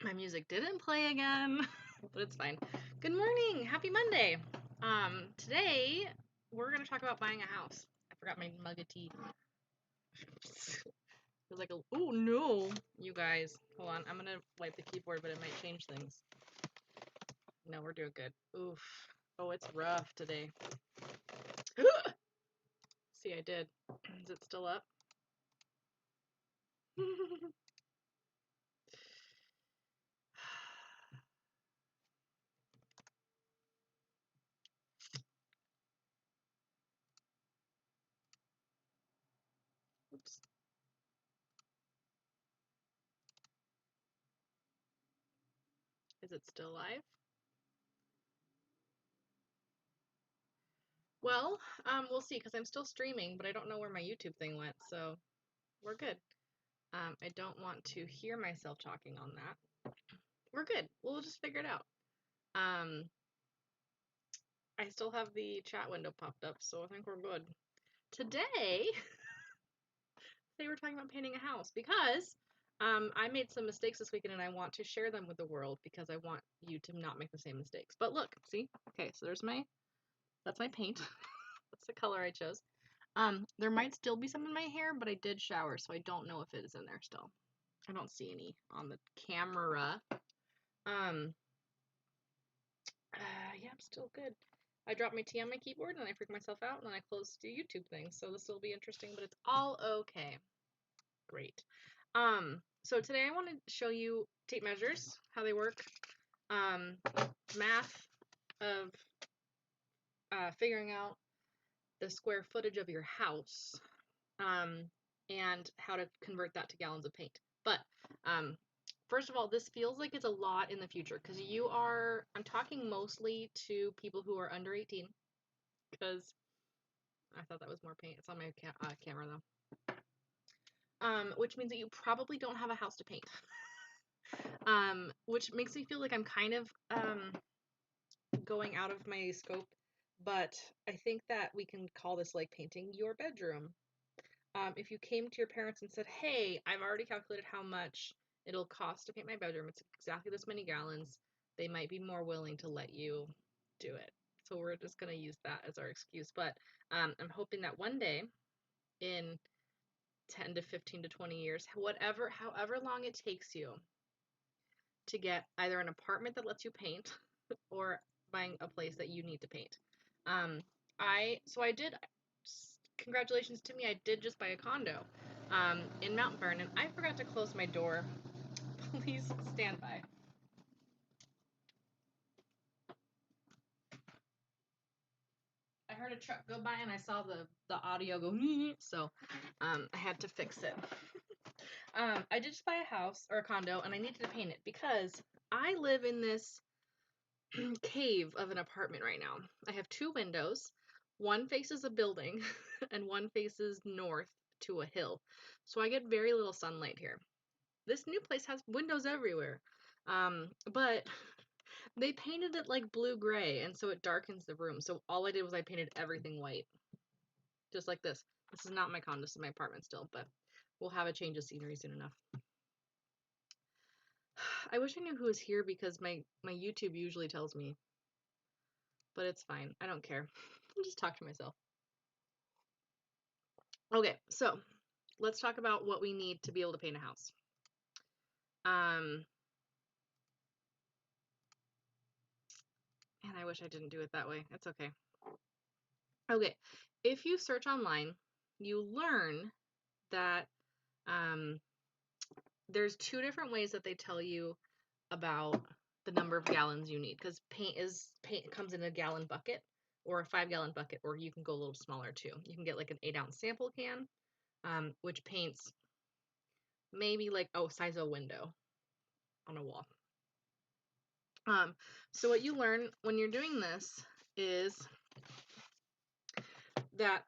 My music didn't play again, but it's fine. Good morning. Happy Monday. Today we're gonna talk about buying a house. I forgot my mug of tea. Feels like oh no, you guys. Hold on. I'm gonna wipe the keyboard, but it might change things. No, we're doing good. Oof. Oh, it's rough today. See, I did. Is it still up? Oops. Is it still live? Well, we'll see because I'm still streaming, but I don't know where my YouTube thing went, so we're good. I don't want to hear myself talking on that. We're good. We'll just figure it out. I still have the chat window popped up, so I think we're good. Today we're talking about painting a house because I made some mistakes this weekend and I want to share them with the world because I want you to not make the same mistakes. But look, see? Okay, so that's my paint. That's the color I chose. There might still be some in my hair, but I did shower, so I don't know if it is in there still. I don't see any on the camera. Yeah, I'm still good. I dropped my tea on my keyboard and I freaked myself out and then I closed the YouTube thing. So this will be interesting, but it's all okay. Great. So today I want to show you tape measures, how they work, math of figuring out the square footage of your house, and how to convert that to gallons of paint. But first of all, this feels like it's a lot in the future because I'm talking mostly to people who are under 18 because I thought that was more paint. It's on my camera though. Which means that you probably don't have a house to paint. Which makes me feel like I'm kind of going out of my scope, but I think that we can call this like painting your bedroom. If you came to your parents and said, hey, I've already calculated how much it'll cost to paint my bedroom, it's exactly this many gallons, they might be more willing to let you do it. So we're just going to use that as our excuse. But I'm hoping that one day in 10 to 15 to 20 years, however long it takes you to get either an apartment that lets you paint or buying a place that you need to paint. I did, congratulations to me, I did just buy a condo in Mount Vernon. I forgot to close my door. Please stand by. I heard a truck go by and I saw the audio go, so I had to fix it. I did just buy a house or a condo and I needed to paint it because I live in this cave of an apartment right now. I have two windows. One faces a building and one faces north to a hill. So I get very little sunlight here. This new place has windows everywhere. But they painted it like blue-gray, and so it darkens the room. So all I did was I painted everything white. Just like this. This is not my condo, this is my apartment still, but we'll have a change of scenery soon enough. I wish I knew who was here because my YouTube usually tells me. But it's fine. I don't care. I'll just talk to myself. Okay, so let's talk about what we need to be able to paint a house. And I wish I didn't do it that way. It's okay. Okay, if you search online, you learn that there's two different ways that they tell you about the number of gallons you need, because paint comes in a gallon bucket or a 5-gallon bucket, or you can go a little smaller too. You can get like an 8-ounce sample can, which paints maybe like size of a window on a wall. So what you learn when you're doing this is that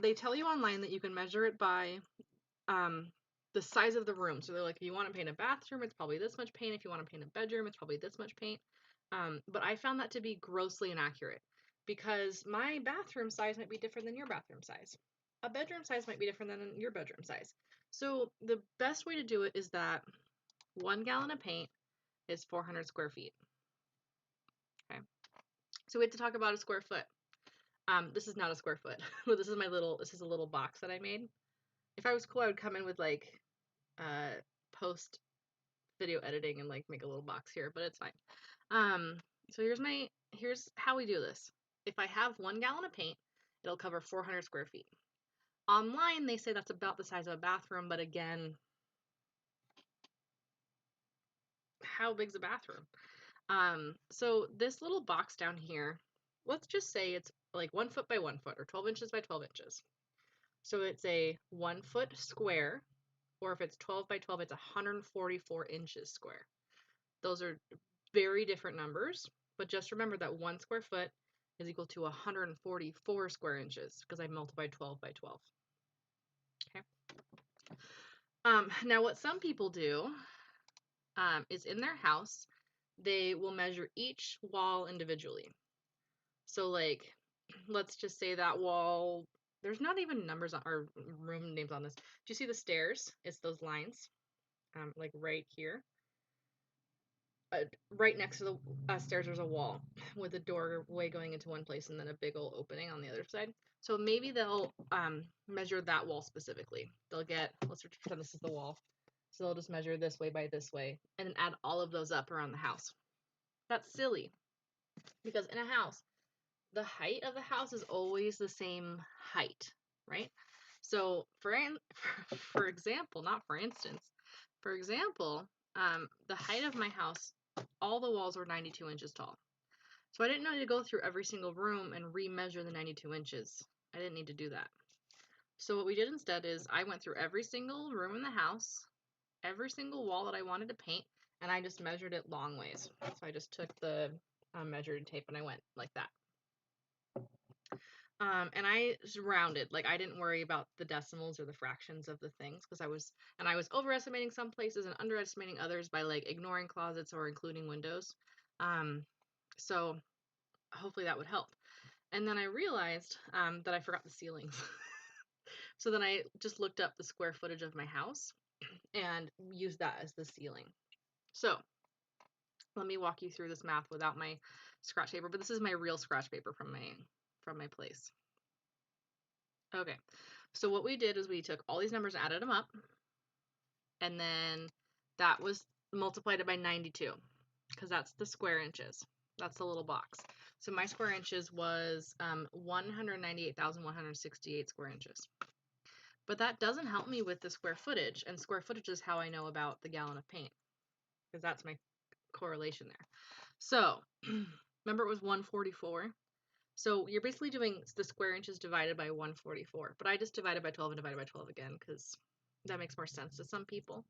they tell you online that you can measure it by the size of the room. So they're like, if you want to paint a bathroom, it's probably this much paint. If you want to paint a bedroom, it's probably this much paint. But I found that to be grossly inaccurate because my bathroom size might be different than your bathroom size. A bedroom size might be different than your bedroom size. So the best way to do it is that 1 gallon of paint is 400 square feet. Okay. So we have to talk about a square foot. This is not a square foot. This is a little box that I made. If I was cool, I would come in with like post video editing and like make a little box here, but it's fine. So here's how we do this. If I have 1 gallon of paint, it'll cover 400 square feet. Online, they say that's about the size of a bathroom, but again, how big's a bathroom? So this little box down here, let's just say it's like 1 foot by 1 foot or 12 inches by 12 inches. So it's a 1 foot square, or if it's 12 by 12, it's 144 inches square. Those are very different numbers, but just remember that 1 square foot is equal to 144 square inches because I multiplied 12 by 12. Okay. Now what some people do is in their house, they will measure each wall individually. So like, let's just say that wall, there's not even numbers on, or room names on this. Do you see the stairs? It's those lines, like right here. Right next to the stairs, there's a wall with a doorway going into one place and then a big old opening on the other side. So maybe they'll measure that wall specifically. They'll get, let's pretend this is the wall. So they'll just measure this way by this way and then add all of those up around the house. That's silly because in a house, the height of the house is always the same height, right? So for example, not for instance, for example, the height of my house, all the walls were 92 inches tall. So I didn't need to go through every single room and remeasure the 92 inches. I didn't need to do that. So what we did instead is I went through every single room in the house, every single wall that I wanted to paint, and I just measured it long ways. So I just took the measuring tape and I went like that. And I just rounded, like I didn't worry about the decimals or the fractions of the things because I was overestimating some places and underestimating others by like ignoring closets or including windows. So hopefully that would help. And then I realized that I forgot the ceilings. So then I just looked up the square footage of my house and used that as the ceiling. So let me walk you through this math without my scratch paper, but this is my real scratch paper from my place. Okay, so what we did is we took all these numbers and added them up, and then that was multiplied it by 92, because that's the square inches. That's the little box. So my square inches was 198,168 square inches. But that doesn't help me with the square footage, and square footage is how I know about the gallon of paint, because that's my correlation there. So remember it was 144? So you're basically doing the square inches divided by 144, but I just divided by 12 and divided by 12 again because that makes more sense to some people,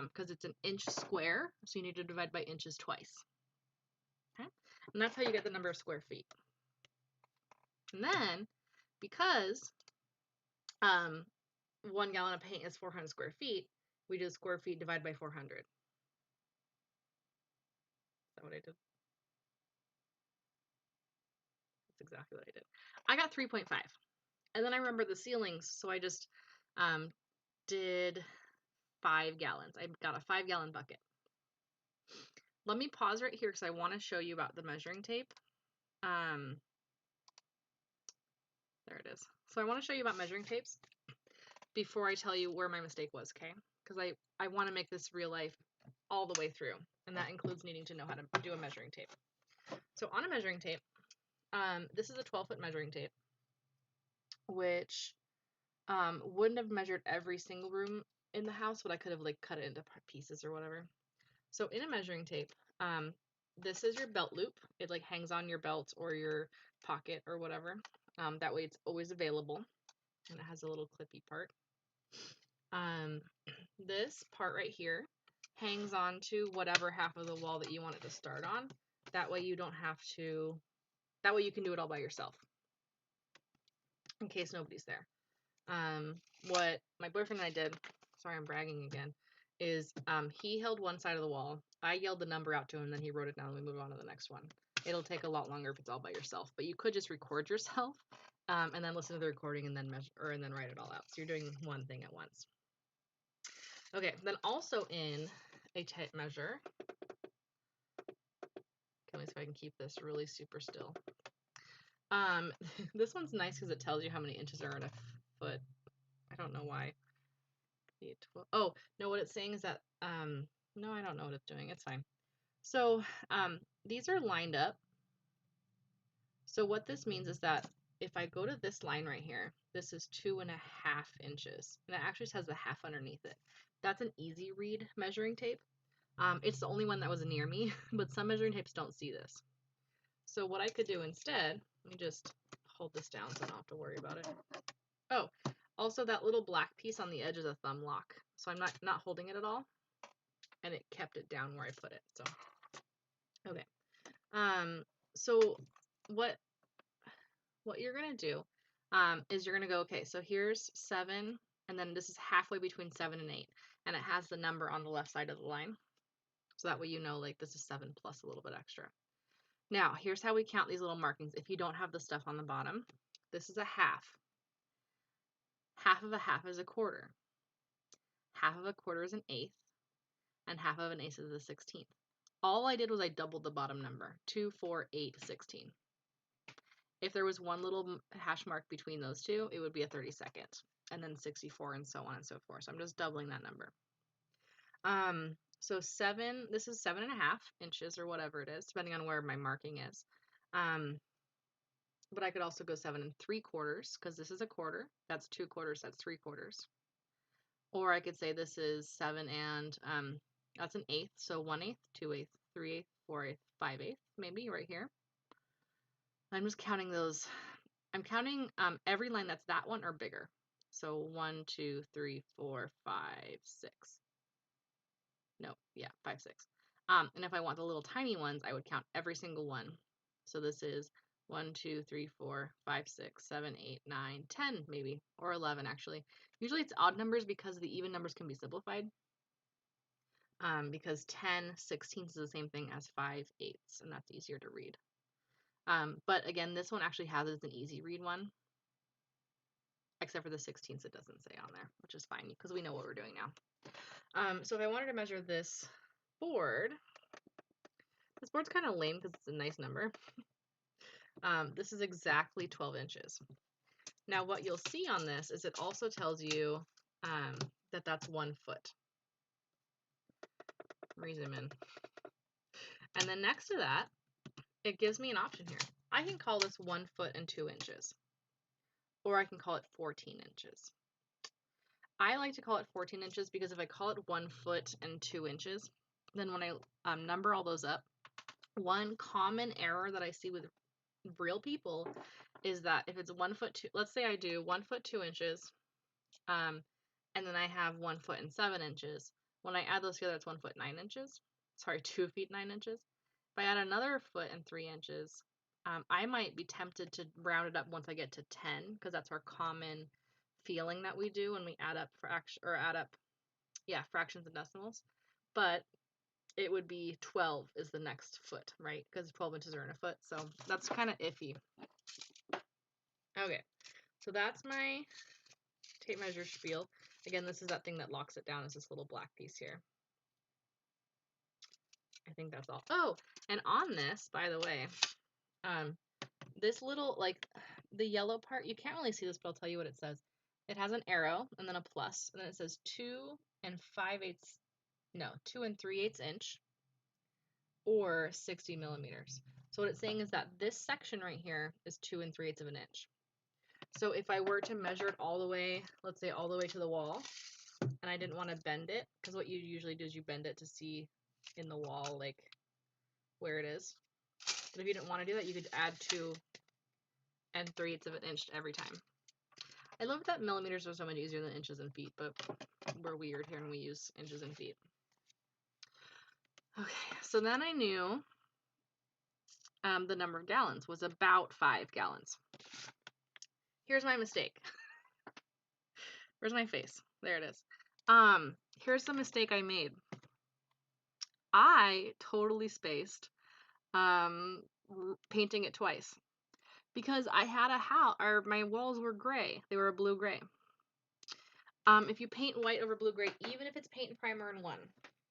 because it's an inch square, so you need to divide by inches twice. Okay, and that's how you get the number of square feet. And then, because 1 gallon of paint is 400 square feet, we do square feet divided by 400. Is that what I did? That's exactly what I did. I got 3.5. And then I remember the ceilings, so I just did 5 gallons. I got a 5-gallon bucket. Let me pause right here because I want to show you about the measuring tape. There it is. So I want to show you about measuring tapes before I tell you where my mistake was, okay? Because I want to make this real life all the way through, and that includes needing to know how to do a measuring tape. So on a measuring tape, this is a 12-foot measuring tape, which wouldn't have measured every single room in the house, but I could have like cut it into pieces or whatever. So in a measuring tape, this is your belt loop. It like hangs on your belt or your pocket or whatever. That way it's always available, and it has a little clippy part. This part right here hangs on to whatever half of the wall that you want it to start on. That way you don't have to, that way you can do it all by yourself in case nobody's there. What my boyfriend and I did, sorry I'm bragging again, is he held one side of the wall. I yelled the number out to him, then he wrote it down and we moved on to the next one. It'll take a lot longer if it's all by yourself, but you could just record yourself and then listen to the recording and then measure, or and then write it all out. So you're doing one thing at once. Okay, then also in a tape measure, let me see if I can keep this really super still. This one's nice because it tells you how many inches are in a foot. I don't know why. 8, 12. Oh, no, what it's saying is that, no, I don't know what it's doing. It's fine. So, these are lined up. So what this means is that if I go to this line right here, this is 2.5 inches, and it actually has the half underneath it. That's an easy read measuring tape. It's the only one that was near me, but some measuring tapes don't see this. So what I could do instead, let me just hold this down so I don't have to worry about it. Oh, also that little black piece on the edge is a thumb lock. So I'm not holding it at all, and it kept it down where I put it. So, okay. So what you're gonna do is you're gonna go, okay, so here's 7, and then this is halfway between 7 and 8, and it has the number on the left side of the line. So that way you know, like, this is 7 plus a little bit extra. Now, here's how we count these little markings. If you don't have the stuff on the bottom, this is a half. Half of a half is a quarter. Half of a quarter is an eighth, and half of an eighth is a 16th. All I did was I doubled the bottom number, 2, 4, 8, 16. If there was one little hash mark between those two, it would be a 32nd, and then 64, and so on and so forth. So I'm just doubling that number. So 7, this is 7.5 inches or whatever it is, depending on where my marking is. But I could also go 7 3/4 because this is a quarter. That's 2/4. That's 3/4. Or I could say this is 7 and that's an eighth. So 1/8, 2/8, 3/8, 4/8, 5/8, maybe right here. I'm just counting those. I'm counting every line that's that one or bigger. So 1, 2, 3, 4, 5, 6. No, yeah, 5, 6. And if I want the little tiny ones, I would count every single one. So this is 1, 2, 3, 4, 5, 6, 7, 8, 9, 10 maybe, or 11 actually. Usually it's odd numbers because the even numbers can be simplified. Because 10 16ths is the same thing as 5 eighths, and that's easier to read. But again, this one actually has an easy read one, except for the 16ths it doesn't say on there, which is fine because we know what we're doing now. So if I wanted to measure this board's kind of lame because it's a nice number. This is exactly 12 inches. Now what you'll see on this is it also tells you that that's 1 foot. Rezoom in. And then next to that, it gives me an option here. I can call this 1 foot and 2 inches. Or I can call it 14 inches. I like to call it 14 inches because if I call it 1 foot and 2 inches, then when I number all those up, one common error that I see with real people is that if it's 1 foot 2, let's say I do 1 foot 2 inches, and then I have 1 foot and 7 inches. When I add those together, it's 1 foot 9 inches. Sorry, 2 feet 9 inches. If I add another foot and 3 inches, I might be tempted to round it up once I get to 10 because that's our common feeling that we do when we add up fractions and decimals. But it would be 12 is the next foot, right? Because 12 inches are in a foot, so that's kind of iffy. Okay, so that's my tape measure spiel. Again, this is that thing that locks it down, is this little black piece here. I think that's all. Oh, and on this, by the way, this little, like, the yellow part, you can't really see this, but I'll tell you what it says. It has an arrow and then a plus, and then it says 2 and 3/8 inch or 60 millimeters. So what it's saying is that this section right here is 2 3/8 of an inch. So if I were to measure it all the way, let's say all the way to the wall, and I didn't want to bend it, because what you usually do is you bend it to see in the wall, like, where it is. But if you didn't want to do that, you could add 2 3/8 of an inch every time. I love that millimeters are so much easier than inches and feet, but we're weird here and we use inches and feet. Okay, so then I knew the number of gallons was about 5 gallons. Here's my mistake. Where's my face? There it is. Here's the mistake I made. I totally spaced painting it twice because I had a house, or my walls were gray. They were a blue-gray. If you paint white over blue-gray, even if it's paint and primer in one,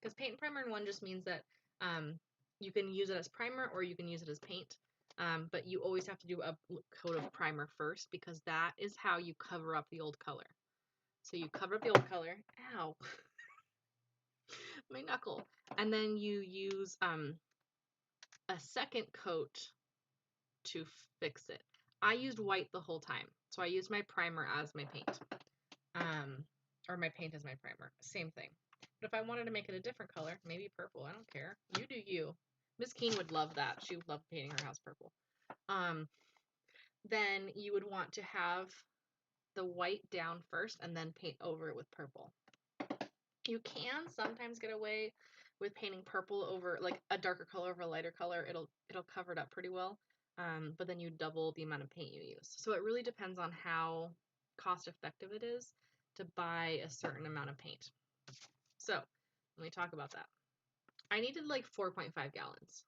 because paint and primer in one just means that You can use it as primer or you can use it as paint. But you always have to do a coat of primer first because that is how you cover up the old color. So you cover up the old color. Ow. My knuckle. And then you use a second coat to fix it. I used white the whole time. So I used my primer as my paint. Or my paint as my primer. Same thing. But if I wanted to make it a different color, maybe purple, I don't care. You do you. Miss Keene would love that. She would love painting her house purple. Then you would want to have the white down first and then paint over it with purple. You can sometimes get away with painting purple over, like a darker color over a lighter color. It'll cover it up pretty well. But then you double the amount of paint you use. So it really depends on how cost effective it is to buy a certain amount of paint. So let me talk about that. I needed like 4.5 gallons.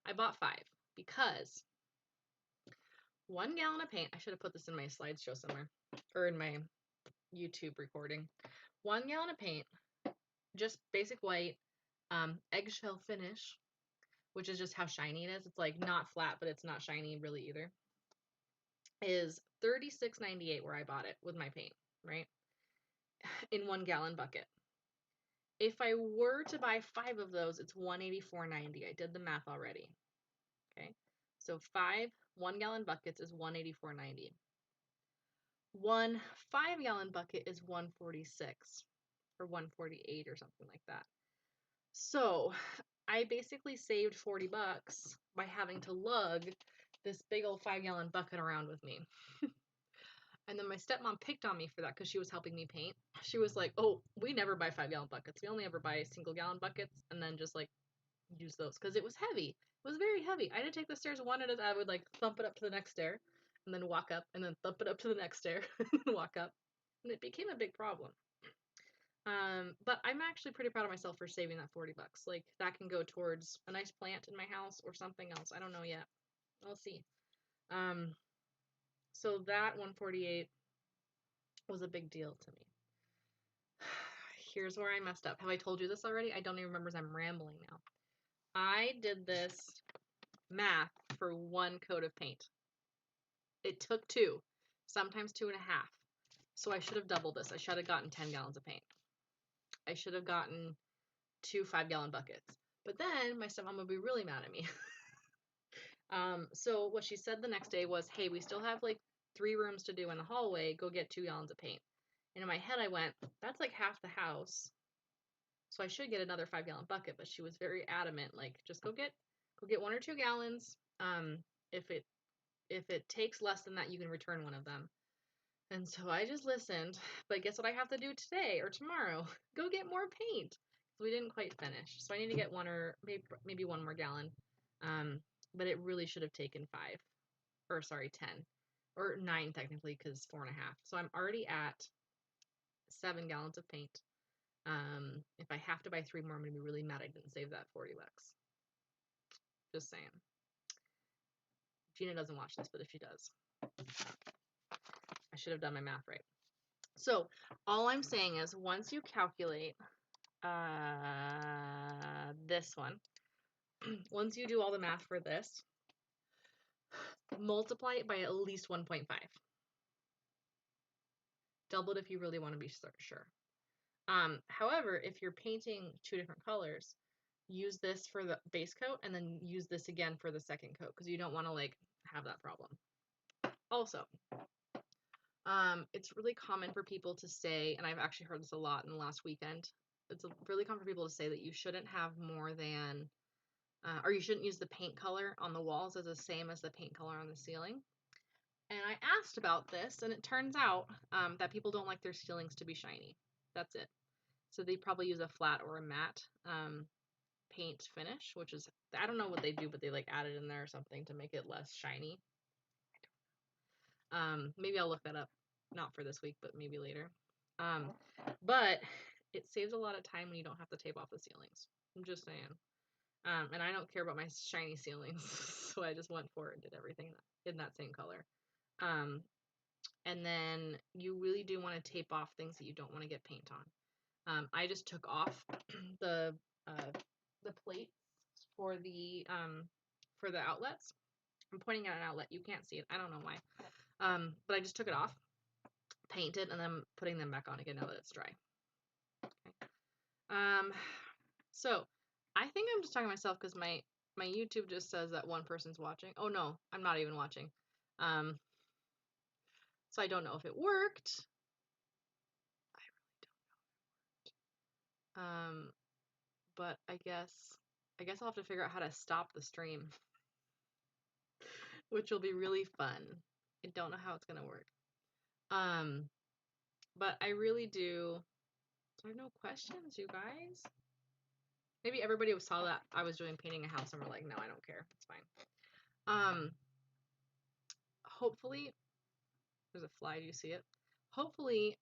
I bought 5 because 1 gallon of paint, I should have put this in my slideshow somewhere, or in my YouTube recording. 1 gallon of paint, just basic white, eggshell finish, which is just how shiny it is. It's like not flat, but it's not shiny really either. Is $36.98 where I bought it with my paint, right? In 1 gallon bucket. If I were to buy 5 of those, it's $184.90. I did the math already. Okay, so 5 1 gallon buckets is $184.90. 1 5 gallon bucket is $146 or $148 or something like that. So I basically saved 40 bucks by having to lug this big old 5 gallon bucket around with me. And then my stepmom picked on me for that because she was helping me paint. She was like, oh, we never buy 5 gallon buckets. We only ever buy single gallon buckets and then just like use those because it was heavy. It was very heavy. I had to take the stairs one at a time. I would like thump it up to the next stair and then walk up and then thump it up to the next stair and walk up. And it became a big problem. But I'm actually pretty proud of myself for saving that 40 bucks. Like that can go towards a nice plant in my house or something else. I don't know yet. We'll see. So that 148 was a big deal to me. Here's where I messed up. Have I told you this already? I don't even remember as I'm rambling now. I did this math for 1 coat of paint. It took 2, sometimes 2.5. So I should have doubled this. I should have gotten 10 gallons of paint. I should have gotten 2 5 gallon buckets. But then my stepmom would be really mad at me. So what she said the next day was, hey, we still have like 3 rooms to do in the hallway. Go get 2 gallons of paint. And in my head, I went, that's like half the house. So I should get another 5 gallon bucket. But she was very adamant, like, just go get 1 or 2 gallons. If it takes less than that, you can return one of them. And so I just listened. But guess what I have to do today or tomorrow? Go get more paint. We didn't quite finish. So I need to get 1 or maybe 1 more gallon. But it really should have taken 5. Or sorry, 10. Or 9 technically, because 4.5. So I'm already at 7 gallons of paint. If I have to buy 3 more, I'm going to be really mad I didn't save that 40 bucks. Just saying. Gina doesn't watch this, but if she does, I should have done my math right. So all I'm saying is once you calculate this one, once you do all the math for this, multiply it by at least 1.5. Double it if you really want to be sure. However, if you're painting 2 different colors, use this for the base coat and then use this again for the second coat because you don't want to like have that problem. Also, it's really common for people to say, and I've actually heard this a lot in the last weekend, it's really common for people to say that you shouldn't have more than, or you shouldn't use the paint color on the walls as the same as the paint color on the ceiling. And I asked about this, and it turns out that people don't like their ceilings to be shiny. That's it. So they probably use a flat or a matte paint finish, which is, I don't know what they do, but they like add it in there or something to make it less shiny. Maybe I'll look that up. Not for this week, but maybe later. But it saves a lot of time when you don't have to tape off the ceilings. I'm just saying. And I don't care about my shiny ceilings, so I just went for it and did everything in that same color. And then you really do want to tape off things that you don't want to get paint on. I just took off the plates for the outlets. I'm pointing at an outlet. You can't see it. I don't know why. But I just took it off, painted, and then putting them back on again now that it's dry. Okay. So I think I'm just talking to myself because my YouTube just says that one person's watching. Oh no, I'm not even watching. So I don't know if it worked. I really don't know. But I guess I'll have to figure out how to stop the stream, which will be really fun. I don't know how it's gonna work. But I really do. There are no questions, you guys. Maybe everybody saw that I was doing painting a house and were like, no, I don't care. It's fine. Hopefully, there's a fly. Do you see it? Hopefully,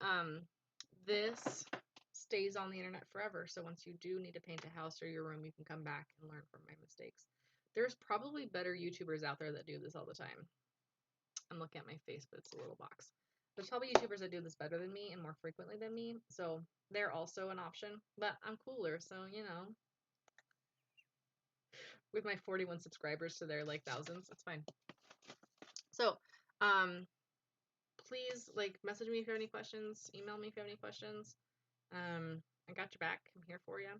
this stays on the internet forever. So once you do need to paint a house or your room, you can come back and learn from my mistakes. There's probably better YouTubers out there that do this all the time. I'm looking at my face, but it's a little box. There's probably YouTubers that do this better than me and more frequently than me. So they're also an option. But I'm cooler, so you know. With my 41 subscribers to their like thousands, that's fine. So, please like message me if you have any questions, email me if you have any questions. I got your back. I'm here for you.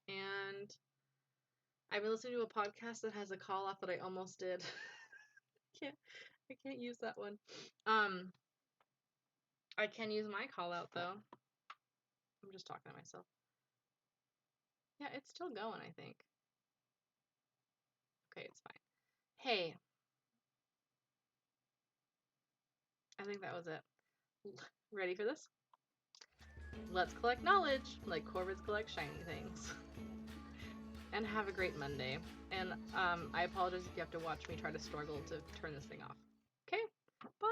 And I've been listening to a podcast that has a call off that I almost did. I can't use that one. I can use my call out though. I'm just talking to myself. Yeah, it's still going, I think. Okay, it's fine. Hey. I think that was it. Ready for this? Let's collect knowledge, like Corvids collect shiny things. And have a great Monday. And I apologize if you have to watch me try to struggle to turn this thing off.